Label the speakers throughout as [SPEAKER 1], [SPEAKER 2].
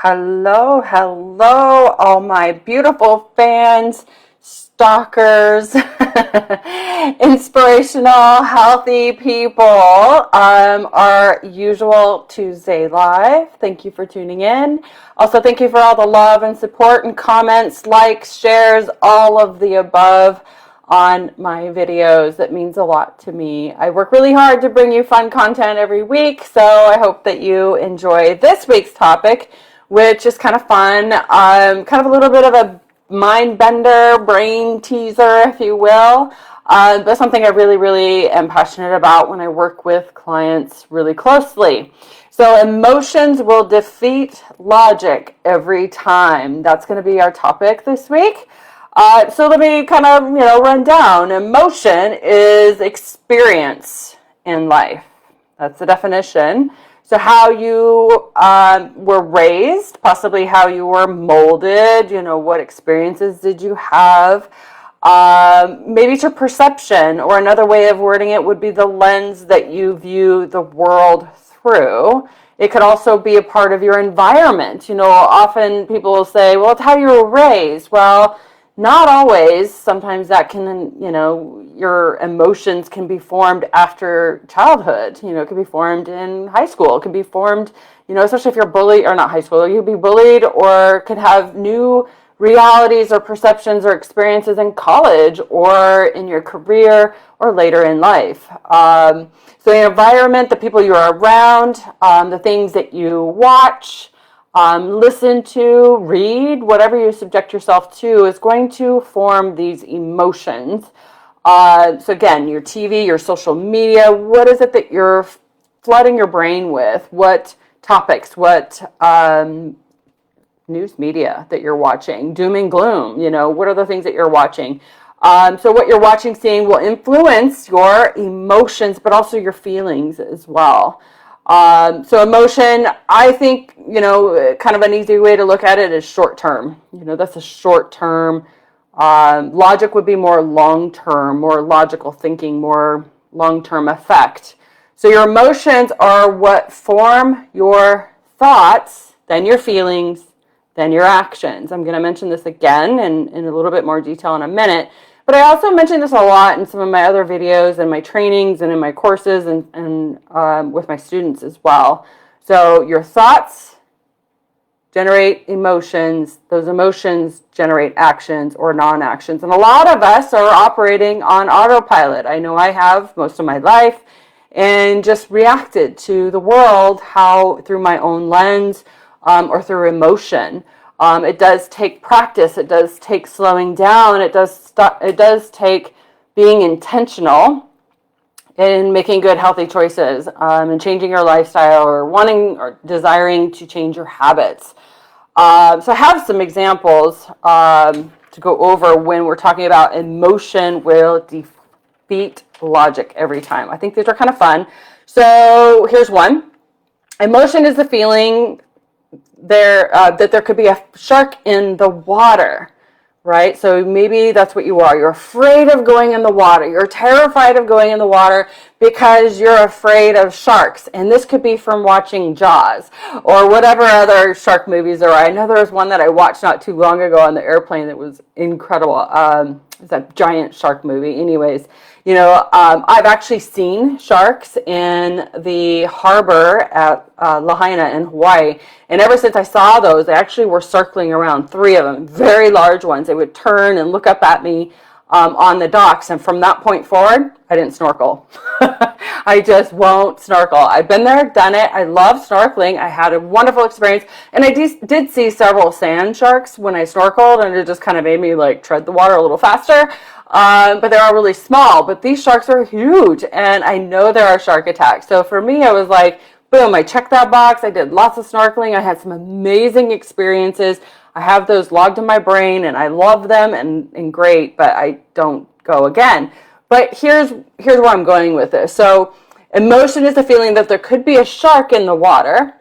[SPEAKER 1] Hello, hello, all my beautiful fans, stalkers, inspirational, healthy people. Our usual Tuesday live. Thank you for tuning in. Also, thank you for all the love and support and comments, likes, shares, all of the above on my videos. That means a lot to me. I work really hard to bring you fun content every week, so I hope that you enjoy this week's topic, which is kind of fun, kind of a little bit of a mind bender, brain teaser, if you will. But something I really am passionate about when I work with clients really closely. So emotions will defeat logic every time. That's going to be our topic this week. So let me kind of, run down. Emotion is experience in life. That's the definition. So how you were raised, possibly how you were molded, what experiences did you have? Maybe it's your perception, or another way of wording it would be the lens that you view the world through. It could also be a part of your environment. Often people will say, well, it's how you were raised. Well, not always. Sometimes that can, your emotions can be formed after childhood. It can be formed in high school. It can be formed, especially if you're bullied, or not high school, you could be bullied or could have new realities or perceptions or experiences in college or in your career or later in life. So the environment, the people you're around, the things that you watch, listen to, read, whatever you subject yourself to is going to form these emotions. So again, your TV, your social media, what is it that you're flooding your brain with? What topics, what news media that you're watching? Doom and gloom, what are the things that you're watching? So what you're watching, seeing will influence your emotions, but also your feelings as well. So emotion, I think, kind of an easy way to look at it is short term. That's a short term. Logic would be more long term, more logical thinking, more long term effect. So your emotions are what form your thoughts, then your feelings, then your actions. I'm going to mention this again in a little bit more detail in a minute. But I also mention this a lot in some of my other videos and my trainings and in my courses and with my students as well. So your thoughts generate emotions. Those emotions generate actions or non-actions. And a lot of us are operating on autopilot. I know I have most of my life, and just reacted to the world through my own lens or through emotion. It does take practice. It does take slowing down. It does take being intentional in making good, healthy choices and changing your lifestyle or wanting or desiring to change your habits. So I have some examples to go over when we're talking about emotion will defeat logic every time. I think these are kind of fun. So here's one. Emotion is the feeling that there could be a shark in the water, right? So maybe that's what you are. You're afraid of going in the water. You're terrified of going in the water because you're afraid of sharks. And this could be from watching Jaws or whatever other shark movies there are. I know there was one that I watched not too long ago on the airplane that was incredible. It's a giant shark movie. Anyways, I've actually seen sharks in the harbor at Lahaina in Hawaii. And ever since I saw those, they actually were circling around, 3 of them, very large ones. They would turn and look up at me on the docks. And from that point forward, I didn't snorkel. I just won't snorkel. I've been there, done it. I love snorkeling. I had a wonderful experience. And I did see several sand sharks when I snorkeled, and it just kind of made me tread the water a little faster. But they're all really small. But these sharks are huge, and I know there are shark attacks. So for me, I was like, boom, I checked that box. I did lots of snorkeling. I had some amazing experiences. I have those logged in my brain, and I love them and great, but I don't go again. But here's where I'm going with this. So emotion is the feeling that there could be a shark in the water,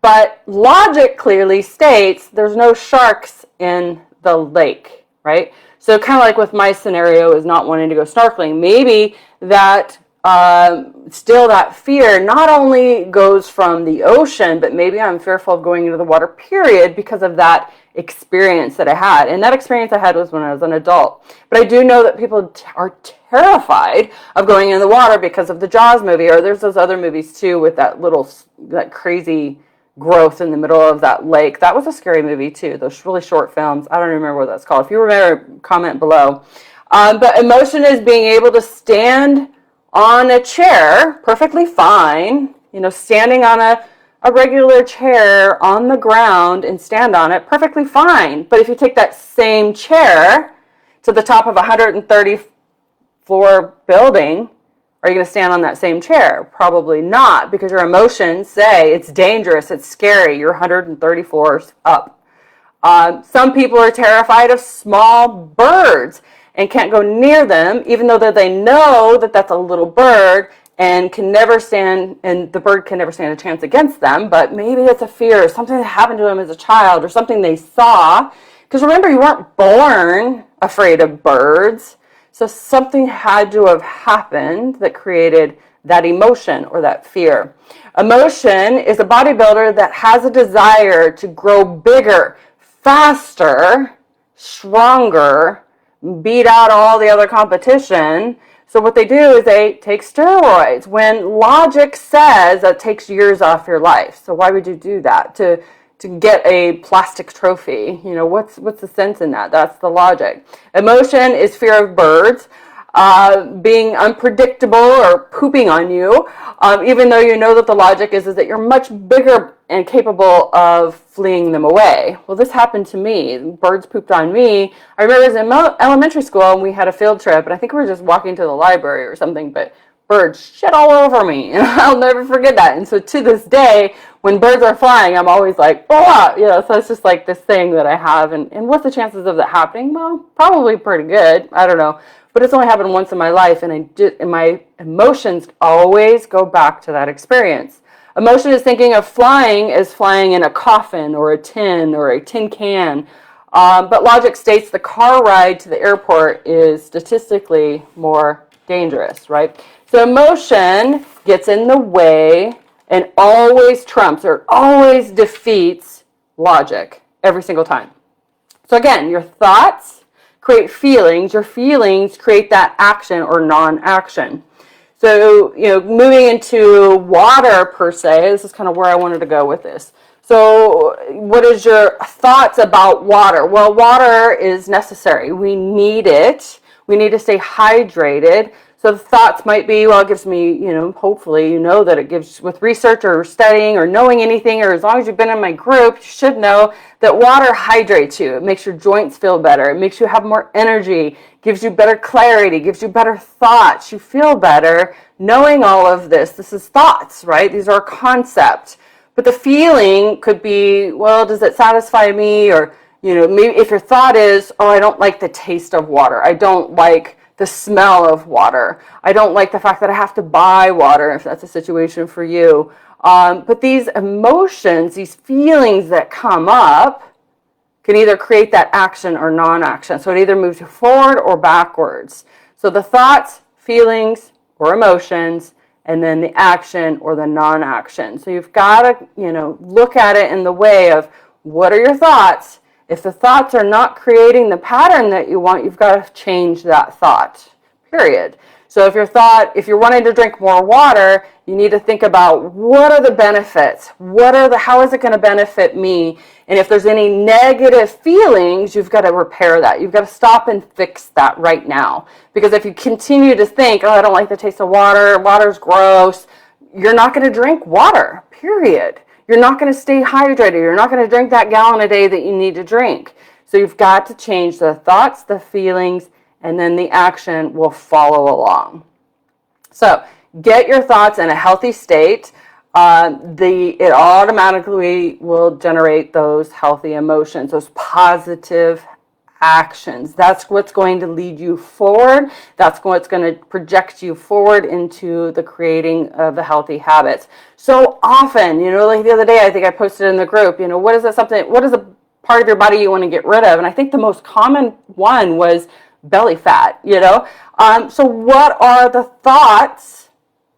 [SPEAKER 1] but logic clearly states there's no sharks in the lake, right? So kind of like with my scenario is not wanting to go snorkeling. Maybe that still that fear not only goes from the ocean, but maybe I'm fearful of going into the water, period, because of that experience that I had. And that experience I had was when I was an adult. But I do know that people are terrified of going in the water because of the Jaws movie, or there's those other movies too with that crazy growth in the middle of that lake. That was a scary movie too, those really short films. I don't remember what that's called. If you remember, comment below. But emotion is being able to stand on a chair perfectly fine, standing on a regular chair on the ground and stand on it perfectly fine. But if you take that same chair to the top of a 130 floor building, are you going to stand on that same chair? Probably not, because your emotions say it's dangerous, it's scary, you're 130 floors up. Some people are terrified of small birds and can't go near them, even though that they know that that's a little bird and the bird can never stand a chance against them, but maybe it's a fear, something that happened to them as a child or something they saw. Because remember, you weren't born afraid of birds, so something had to have happened that created that emotion or that fear. Emotion is a bodybuilder that has a desire to grow bigger, faster, stronger, beat out all the other competition. So what they do is they take steroids when logic says that takes years off your life. So why would you do that? To get a plastic trophy? What's the sense in that? That's the logic. Emotion is fear of birds being unpredictable or pooping on you, even though you know that the logic is that you're much bigger and capable of fleeing them away. Well, this happened to me. Birds pooped on me. I remember I was in elementary school and we had a field trip, and I think we were just walking to the library or something, but birds shit all over me, and I'll never forget that. And so to this day, when birds are flying, I'm always like, oh, so it's just like this thing that I have. And what's the chances of that happening? Well, probably pretty good. I don't know. But it's only happened once in my life, and my emotions always go back to that experience. Emotion is thinking of flying as flying in a coffin or a tin can. But logic states the car ride to the airport is statistically more dangerous, right? So emotion gets in the way and always trumps or always defeats logic every single time. So again, your thoughts create feelings. Your feelings create that action or non-action. So, moving into water per se, this is kind of where I wanted to go with this. So what is your thoughts about water? Well, water is necessary. We need it. We need to stay hydrated. So the thoughts might be, well, it gives me, hopefully that it gives, with research or studying or knowing anything, or as long as you've been in my group, you should know that water hydrates you. It makes your joints feel better. It makes you have more energy, gives you better clarity, gives you better thoughts. You feel better knowing all of this. This is thoughts, right? These are concepts. But the feeling could be, well, does it satisfy me? Or, maybe if your thought is, oh, I don't like the taste of water. I don't like the smell of water. I don't like the fact that I have to buy water, if that's a situation for you. But these emotions, these feelings that come up can either create that action or non-action. So it either moves you forward or backwards. So the thoughts, feelings, or emotions, and then the action or the non-action. So you've got to, look at it in the way of, what are your thoughts? If the thoughts are not creating the pattern that you want, you've got to change that thought, period. So if you're wanting to drink more water, you need to think about, what are the benefits? How is it going to benefit me? And if there's any negative feelings, you've got to repair that. You've got to stop and fix that right now. Because if you continue to think, oh, I don't like the taste of water, water's gross, you're not going to drink water, period. You're not going to stay hydrated. You're not going to drink that gallon a day that you need to drink. So you've got to change the thoughts, the feelings, and then the action will follow along. So get your thoughts in a healthy state. It automatically will generate those healthy emotions, those positive actions. That's what's going to lead you forward. That's what's going to project you forward into the creating of the healthy habits. So often, like the other day, I think I posted in the group, what is a part of your body you want to get rid of? And I think the most common one was belly fat, So what are the thoughts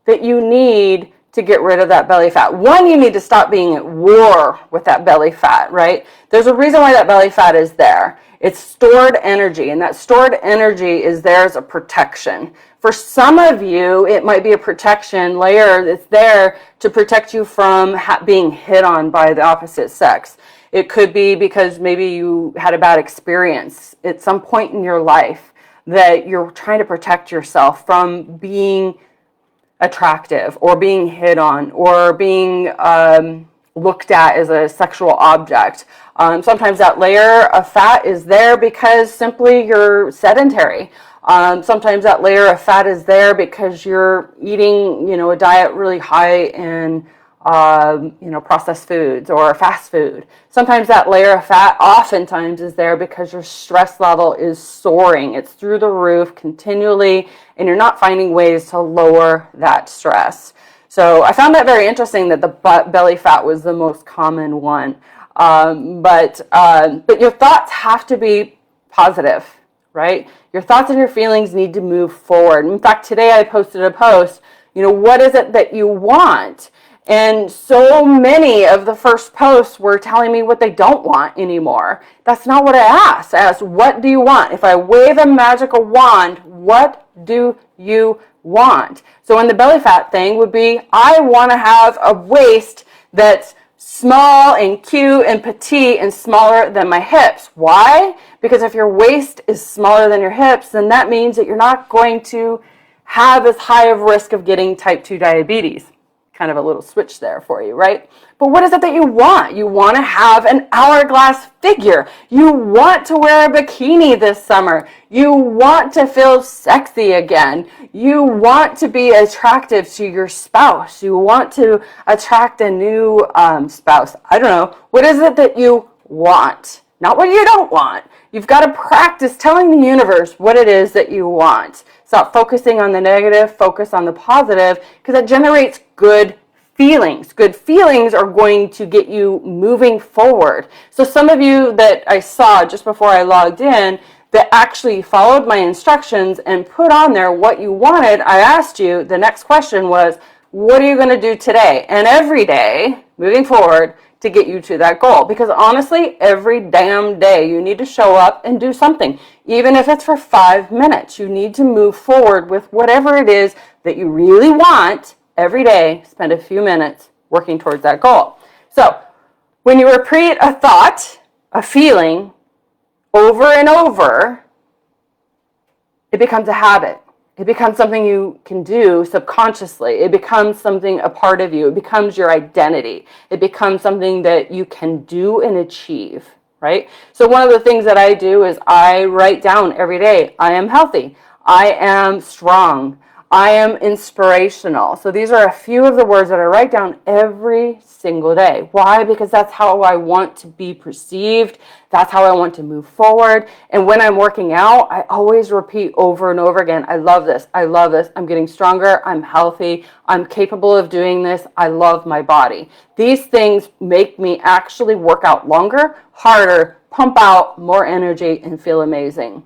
[SPEAKER 1] that you need to get rid of that belly fat. One, you need to stop being at war with that belly fat, right? There's a reason why that belly fat is there. It's stored energy, and that stored energy is there as a protection. For some of you, it might be a protection layer that's there to protect you from being hit on by the opposite sex. It could be because maybe you had a bad experience at some point in your life that you're trying to protect yourself from being attractive or being hit on or being looked at as a sexual object. Sometimes that layer of fat is there because simply you're sedentary. Sometimes that layer of fat is there because you're eating, a diet really high in, processed foods or fast food. Sometimes that layer of fat oftentimes is there because your stress level is soaring. It's through the roof continually, and you're not finding ways to lower that stress. So I found that very interesting that the belly fat was the most common one. But your thoughts have to be positive, right? Your thoughts and your feelings need to move forward. In fact, today I posted a post, what is it that you want? And so many of the first posts were telling me what they don't want anymore. That's not what I asked. I asked, what do you want? If I wave a magical wand, what do you want? So in the belly fat thing would be, I want to have a waist that's small and cute and petite and smaller than my hips. Why? Because if your waist is smaller than your hips, then that means that you're not going to have as high of risk of getting type 2 diabetes. Kind of a little switch there for you, right? But what is it that you want? You want to have an hourglass figure. You want to wear a bikini this summer. You want to feel sexy again. You want to be attractive to your spouse. You want to attract a new spouse. I don't know. What is it that you want? Not what you don't want. You've got to practice telling the universe what it is that you want. Stop focusing on the negative, focus on the positive, because it generates good feelings. Good feelings are going to get you moving forward. So some of you that I saw just before I logged in that actually followed my instructions and put on there what you wanted, I asked you, the next question was, what are you going to do today and every day moving forward to get you to that goal? Because honestly, every damn day you need to show up and do something. Even if it's for 5 minutes, you need to move forward with whatever it is that you really want every day. Spend a few minutes working towards that goal. So when you repeat a thought, a feeling over and over, it becomes a habit. It becomes something you can do subconsciously. It becomes something a part of you. It becomes your identity. It becomes something that you can do and achieve, right? So one of the things that I do is I write down every day, I am healthy. I am strong. I am inspirational. So these are a few of the words that I write down every single day. Why? Because that's how I want to be perceived. That's how I want to move forward. And when I'm working out, I always repeat over and over again, I love this. I love this. I'm getting stronger. I'm healthy. I'm capable of doing this. I love my body. These things make me actually work out longer, harder, pump out more energy, and feel amazing.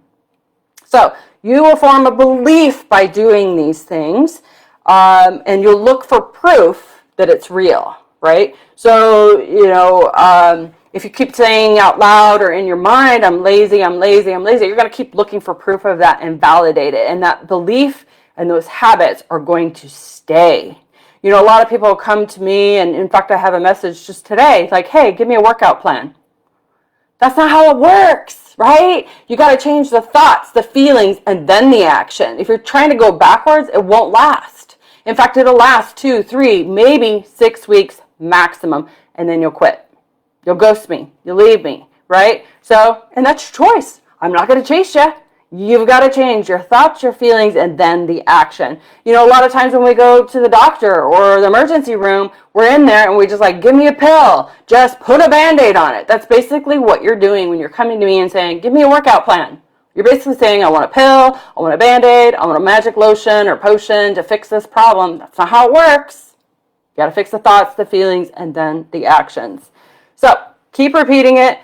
[SPEAKER 1] So you will form a belief by doing these things, and you'll look for proof that it's real, right? So, if you keep saying out loud or in your mind, I'm lazy, I'm lazy, I'm lazy, you're going to keep looking for proof of that and validate it. And that belief and those habits are going to stay. A lot of people come to me, and in fact, I have a message just today, like, hey, give me a workout plan. That's not how it works, right? You got to change the thoughts, the feelings, and then the action. If you're trying to go backwards, it won't last. In fact, it'll last 2, 3, maybe 6 weeks maximum, and then you'll quit. You'll ghost me. You'll leave me, right? So, and that's your choice. I'm not going to chase you. You've got to change your thoughts, your feelings, and then the action. A lot of times when we go to the doctor or the emergency room, we're in there and we just like, give me a pill. Just put a Band-Aid on it. That's basically what you're doing when you're coming to me and saying, give me a workout plan. You're basically saying, I want a pill, I want a Band-Aid, I want a magic lotion or potion to fix this problem. That's not how it works. You got to fix the thoughts, the feelings, and then the actions. So keep repeating it.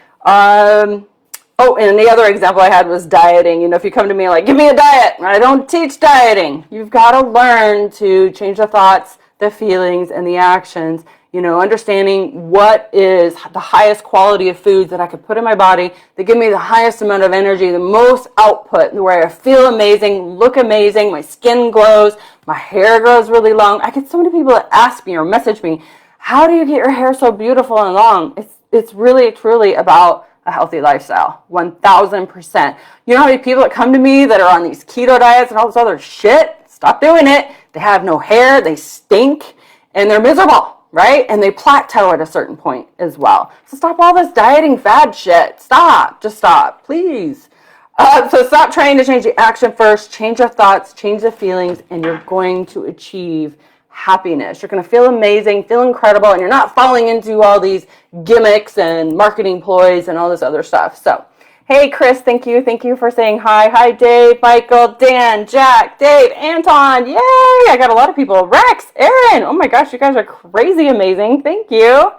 [SPEAKER 1] Oh, and the other example I had was dieting. You know, if you come to me like, give me a diet, I don't teach dieting. You've got to learn to change the thoughts, the feelings, and the actions. You know, understanding what is the highest quality of foods that I could put in my body that give me the highest amount of energy, the most output, where I feel amazing, look amazing, my skin glows, my hair grows really long. I get so many people that ask me or message me, how do you get your hair so beautiful and long? It's really, truly about a healthy lifestyle, 1000%. You know how many people that come to me that are on these keto diets and all this other shit? Stop doing it. They have no hair, they stink, and they're miserable, right? And they plateau at a certain point as well. So stop all this dieting fad shit. Stop. Just stop, please. So stop trying to change the action first. Change the thoughts, change the feelings, and you're going to achieve happiness. You're going to feel amazing, feel incredible, and you're not falling into all these gimmicks and marketing ploys and all this other stuff. So, hey, Chris, thank you. Thank you for saying hi. Hi, Dave, Michael, Dan, Jack, Dave, Anton. Yay! I got a lot of people. Rex, Aaron. Oh my gosh, you guys are crazy amazing. Thank you.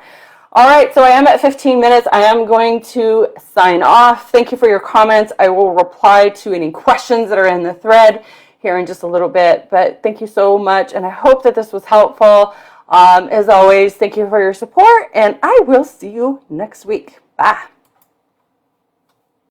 [SPEAKER 1] All right, so I am at 15 minutes. I am going to sign off. Thank you for your comments. I will reply to any questions that are in the thread here in just a little bit, but thank you so much, and I hope that this was helpful. As always, thank you for your support, and I will see you next week. Bye.